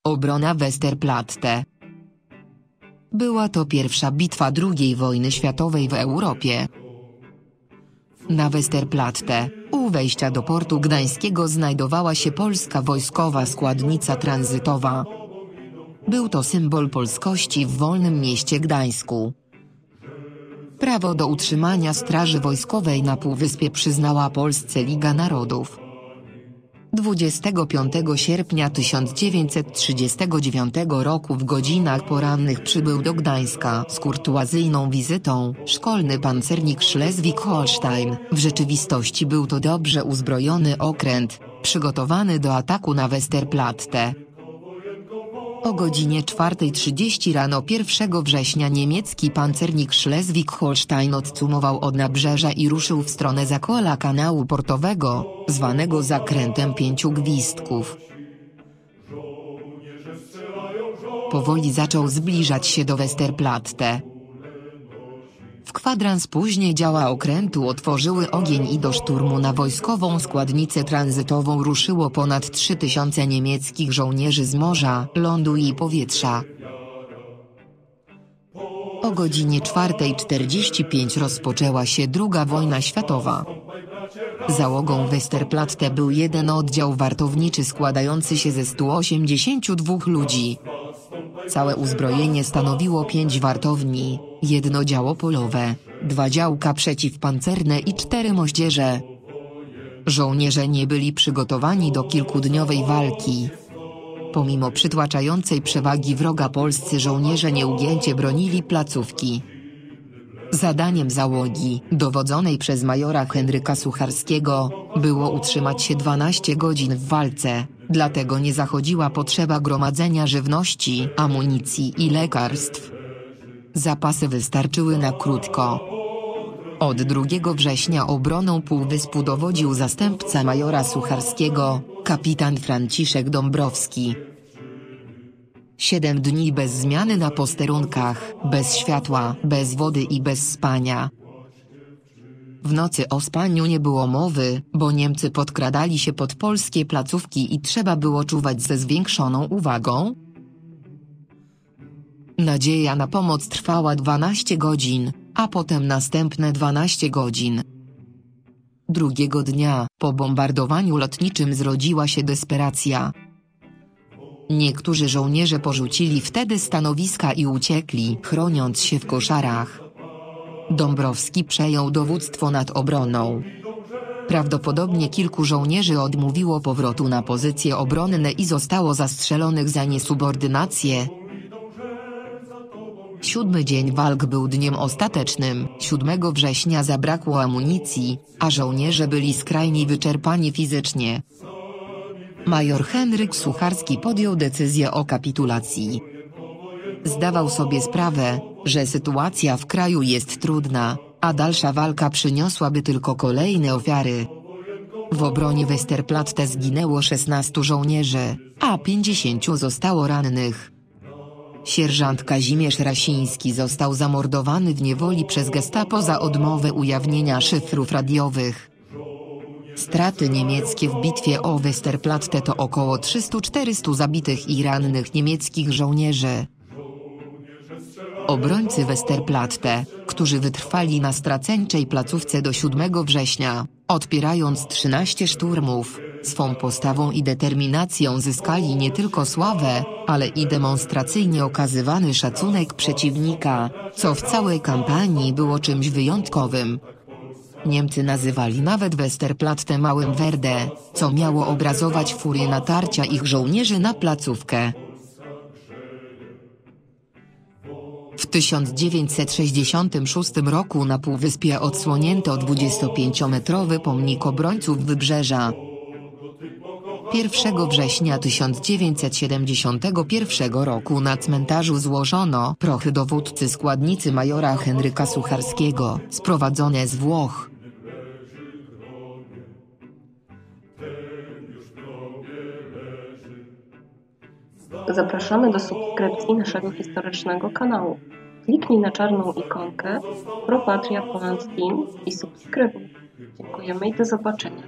Obrona Westerplatte. Była to pierwsza bitwa II wojny światowej w Europie. Na Westerplatte, u wejścia do portu gdańskiego znajdowała się polska wojskowa składnica tranzytowa. Był to symbol polskości w wolnym mieście Gdańsku. Prawo do utrzymania straży wojskowej na Półwyspie przyznała Polsce Liga Narodów. 25 sierpnia 1939 roku w godzinach porannych przybył do Gdańska z kurtuazyjną wizytą szkolny pancernik Schleswig-Holstein. W rzeczywistości był to dobrze uzbrojony okręt, przygotowany do ataku na Westerplatte. O godzinie 4:30 rano 1 września niemiecki pancernik Schleswig-Holstein odcumował od nabrzeża i ruszył w stronę zakola kanału portowego, zwanego Zakrętem Pięciu Gwizdków. Powoli zaczął zbliżać się do Westerplatte. W kwadrans później działa okrętu otworzyły ogień i do szturmu na wojskową składnicę tranzytową ruszyło ponad 3000 niemieckich żołnierzy z morza, lądu i powietrza. O godzinie 4:45 rozpoczęła się II wojna światowa. Załogą Westerplatte był jeden oddział wartowniczy składający się ze 182 ludzi. Całe uzbrojenie stanowiło 5 wartowni, 1 działo polowe, 2 działka przeciwpancerne i 4 moździerze. Żołnierze nie byli przygotowani do kilkudniowej walki. Pomimo przytłaczającej przewagi wroga polscy żołnierze nieugięcie bronili placówki. Zadaniem załogi, dowodzonej przez majora Henryka Sucharskiego, było utrzymać się 12 godzin w walce, dlatego nie zachodziła potrzeba gromadzenia żywności, amunicji i lekarstw. Zapasy wystarczyły na krótko. Od 2 września obroną Półwyspu dowodził zastępca majora Sucharskiego, kapitan Franciszek Dąbrowski. 7 dni bez zmiany na posterunkach, bez światła, bez wody i bez spania. W nocy o spaniu nie było mowy, bo Niemcy podkradali się pod polskie placówki i trzeba było czuwać ze zwiększoną uwagą. Nadzieja na pomoc trwała 12 godzin, a potem następne 12 godzin. Drugiego dnia, po bombardowaniu lotniczym zrodziła się desperacja. Niektórzy żołnierze porzucili wtedy stanowiska i uciekli, chroniąc się w koszarach. Dąbrowski przejął dowództwo nad obroną. Prawdopodobnie kilku żołnierzy odmówiło powrotu na pozycje obronne i zostało zastrzelonych za niesubordynację. 7 dzień walk był dniem ostatecznym. 7 września zabrakło amunicji, a żołnierze byli skrajnie wyczerpani fizycznie. Major Henryk Sucharski podjął decyzję o kapitulacji. Zdawał sobie sprawę, że sytuacja w kraju jest trudna, a dalsza walka przyniosłaby tylko kolejne ofiary. W obronie Westerplatte zginęło 16 żołnierzy, a 50 zostało rannych. Sierżant Kazimierz Rasiński został zamordowany w niewoli przez gestapo za odmowę ujawnienia szyfrów radiowych. Straty niemieckie w bitwie o Westerplatte to około 300–400 zabitych i rannych niemieckich żołnierzy. Obrońcy Westerplatte, którzy wytrwali na straceńczej placówce do 7 września, odpierając 13 szturmów, swą postawą i determinacją zyskali nie tylko sławę, ale i demonstracyjnie okazywany szacunek przeciwnika, co w całej kampanii było czymś wyjątkowym. Niemcy nazywali nawet Westerplatte Małym Werde, co miało obrazować furię natarcia ich żołnierzy na placówkę. W 1966 roku na Półwyspie odsłonięto 25-metrowy pomnik obrońców Wybrzeża. 1 września 1971 roku na cmentarzu złożono prochy dowódcy składnicy majora Henryka Sucharskiego, sprowadzone z Włoch. Zapraszamy do subskrypcji naszego historycznego kanału. Kliknij na czarną ikonkę Pro Patria Poland Team i subskrybuj. Dziękujemy i do zobaczenia.